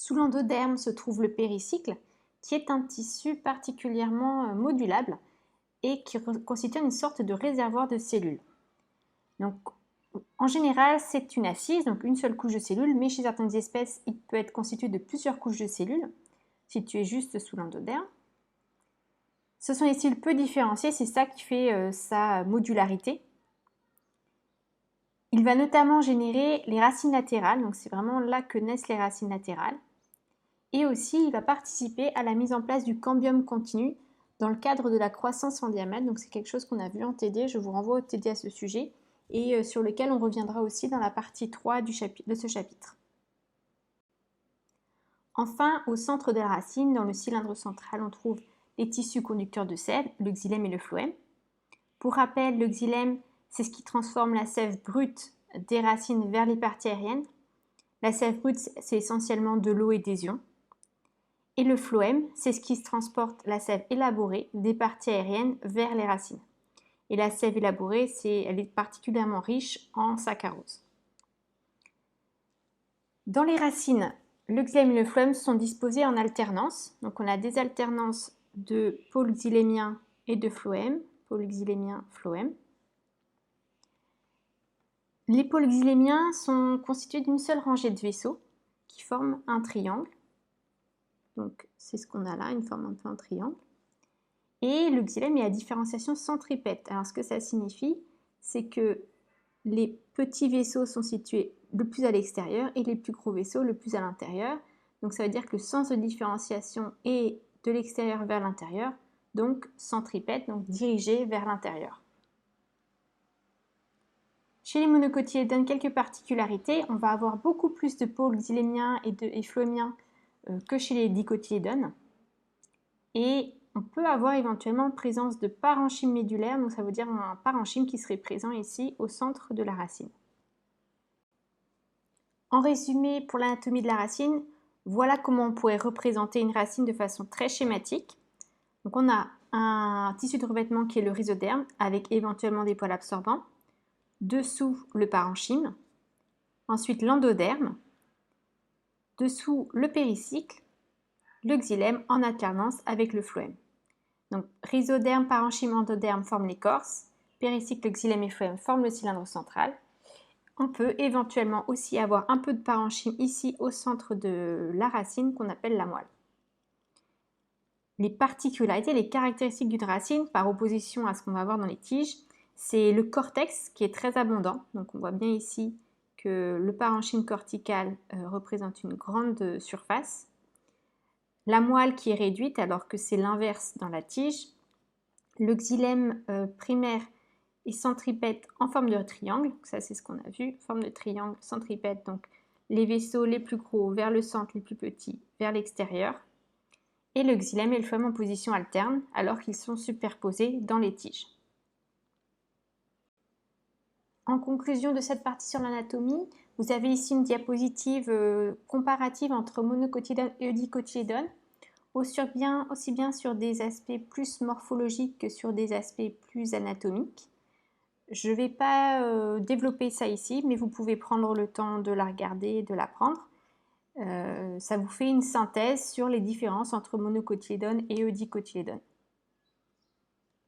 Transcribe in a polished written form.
Sous l'endoderme se trouve le péricycle, qui est un tissu particulièrement modulable et qui constitue une sorte de réservoir de cellules. Donc, en général, c'est une assise, donc une seule couche de cellules, mais chez certaines espèces, il peut être constitué de plusieurs couches de cellules, situées juste sous l'endoderme. Ce sont des cellules peu différenciées, c'est ça qui fait sa modularité. Il va notamment générer les racines latérales, donc c'est vraiment là que naissent les racines latérales. Et aussi, il va participer à la mise en place du cambium continu dans le cadre de la croissance en diamètre. Donc c'est quelque chose qu'on a vu en TD, je vous renvoie au TD à ce sujet et sur lequel on reviendra aussi dans la partie 3 de ce chapitre. Enfin, au centre de la racine, dans le cylindre central, on trouve les tissus conducteurs de sève, le xylème et le phloème. Pour rappel, le xylème, c'est ce qui transforme la sève brute des racines vers les parties aériennes. La sève brute, c'est essentiellement de l'eau et des ions. Et le phloème, c'est ce qui transporte la sève élaborée des parties aériennes vers les racines. Et la sève élaborée, elle est particulièrement riche en saccharose. Dans les racines, le xylème et le phloème sont disposés en alternance. Donc on a des alternances de pôle xylémien et de phloème, pôle xylémien, phloème. Les pôles xylémiens sont constitués d'une seule rangée de vaisseaux qui forment un triangle. Donc c'est ce qu'on a là, une forme un peu en triangle. Et le xylème est à différenciation centripète. Alors ce que ça signifie, c'est que les petits vaisseaux sont situés le plus à l'extérieur et les plus gros vaisseaux le plus à l'intérieur. Donc ça veut dire que le sens de différenciation est de l'extérieur vers l'intérieur, donc centripète, donc dirigé vers l'intérieur. Chez les monocotylédones, quelques particularités. On va avoir beaucoup plus de pôles xylémiens et phloémiens que chez les dicotylédones. Et on peut avoir éventuellement présence de parenchyme médulaire, donc ça veut dire un parenchyme qui serait présent ici au centre de la racine. En résumé, pour l'anatomie de la racine, voilà comment on pourrait représenter une racine de façon très schématique. Donc on a un tissu de revêtement qui est le rhizoderme, avec éventuellement des poils absorbants. Dessous, le parenchyme. Ensuite, l'endoderme. Dessous, le péricycle. Le xylème en alternance avec le phloème. Donc, rhizoderme, parenchyme, endoderme forment l'écorce. Péricycle, xylème et phloème forment le cylindre central. On peut éventuellement aussi avoir un peu de parenchyme ici au centre de la racine qu'on appelle la moelle. Les particularités, les caractéristiques d'une racine, par opposition à ce qu'on va voir dans les tiges, c'est le cortex qui est très abondant. Donc on voit bien ici que le parenchyme cortical représente une grande surface. La moelle qui est réduite alors que c'est l'inverse dans la tige. Le xylème primaire est centripète en forme de triangle. Ça c'est ce qu'on a vu, forme de triangle, centripète. Donc les vaisseaux les plus gros vers le centre, les plus petits vers l'extérieur. Et le xylème et le phloème en position alterne alors qu'ils sont superposés dans les tiges. En conclusion de cette partie sur l'anatomie, vous avez ici une diapositive comparative entre monocotylédones et eudicotylédones, aussi bien sur des aspects plus morphologiques que sur des aspects plus anatomiques. Je ne vais pas développer ça ici, mais vous pouvez prendre le temps de la regarder et de l'apprendre. Ça vous fait une synthèse sur les différences entre monocotylédones et eudicotylédones.